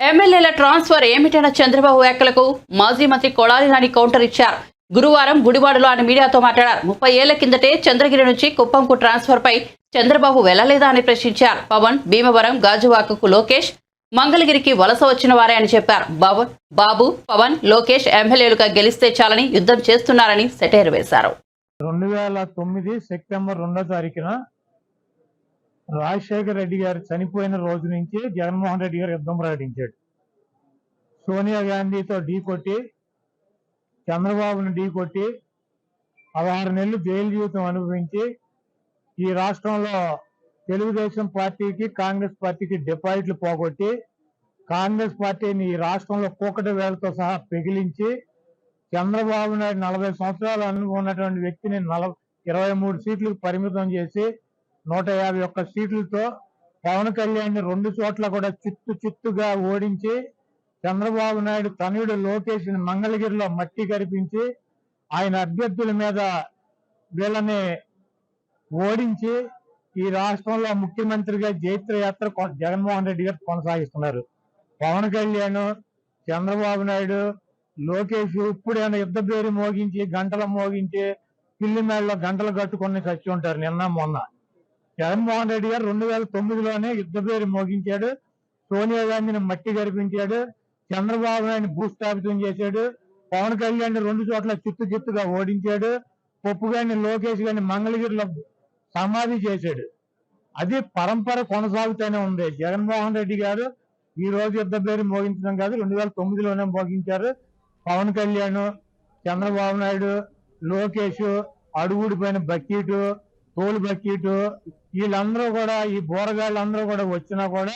ఎమ్మెల్యేల ట్రాన్స్ఫర్ ఏమిటైన చంద్రబాబు వ్యాఖ్యలకు మాజీ మంత్రి కొడాలి నాని కౌంటర్ ఇచ్చారు. గురువారం గుడివాడలో ఆయన మీడియాతో మాట్లాడారు. 30 ఏళ్ల కిందటే చంద్రగిరి నుంచి కుప్పంకు ట్రాన్స్ఫర్ పై చంద్రబాబు వెళ్లలేదా అని ప్రశ్నించారు. పవన్ భీమవరం, గాజువాకకు లోకేష్, మంగళగిరికి వలస వచ్చిన వారే అని చెప్పారు. బాబు, పవన్, లోకేష్ ఎమ్మెల్యేలుగా గెలిస్తే చాలని యుద్ధం చేస్తున్నారని సెటైర్ వేశారు. 2009 సెప్టెంబర్ 2వ తారీఖున రాజశేఖర రెడ్డి గారు చనిపోయిన రోజు నుంచి జగన్మోహన్ రెడ్డి గారు యుద్ధం ప్రకటించాడు. సోనియా గాంధీతో ఢీకొట్టి, చంద్రబాబును ఢీకొట్టి 16 నెలలు జైలు జీవితం అనుభవించి ఈ రాష్ట్రంలో తెలుగుదేశం పార్టీకి, కాంగ్రెస్ పార్టీకి డిపాజిట్లు పోగొట్టి, కాంగ్రెస్ పార్టీని ఈ రాష్ట్రంలో కూకటి వేలతో సహా పెగిలించి, చంద్రబాబు నాయుడు 40 సంవత్సరాలు అనుభవం ఉన్నటువంటి వ్యక్తిని 23 సీట్లకు పరిమితం చేసి 151 సీట్లతో పవన్ కళ్యాణ్ 2 చోట్ల కూడా చిత్తుగా ఓడించి, చంద్రబాబు నాయుడు తనయుడు లోకేష్ మంగళగిరిలో మట్టి కరిపించి ఆయన అభ్యర్థుల మీద వీళ్ళని ఓడించి ఈ రాష్ట్రంలో ముఖ్యమంత్రిగా జైత్రయాత్ర జగన్మోహన్ రెడ్డి గారు కొనసాగిస్తున్నారు. పవన్ కళ్యాణ్, చంద్రబాబు నాయుడు, లోకేష్ ఇప్పుడైనా యుద్ధ పేరు మోగించి, గంటలు మోగించి, పిల్లి మేడలో గంటలు కట్టుకొని చచ్చి ఉంటారు నిన్న మొన్న. జగన్మోహన్ రెడ్డి గారు 2009లోనే యుద్ధ పేరు మోగించాడు. సోనియా గాంధీని మట్టి గరిపించాడు. చంద్రబాబు నాయుడిని భూస్థాపితం చేశాడు. పవన్ కళ్యాణ్ 2 చోట్ల చిత్తుగా ఓడించాడు. పప్పు గారిని, లోకేష్ గారిని మంగళగిరిలో సమాధి చేశాడు. అది పరంపర కొనసాగుతూనే ఉంది. జగన్మోహన్ రెడ్డి గారు ఈ రోజు యుద్ధ పేరు మోగించడం కాదు, 2009లోనే మోగించారు. పవన్ కళ్యాణ్, చంద్రబాబు నాయుడు, లోకేష్, అడుగుడిపోయిన బకీటు, తోలు బకీటు, వీళ్ళందరూ కూడా, ఈ బోరగాళ్ళందరూ కూడా వచ్చినా కూడా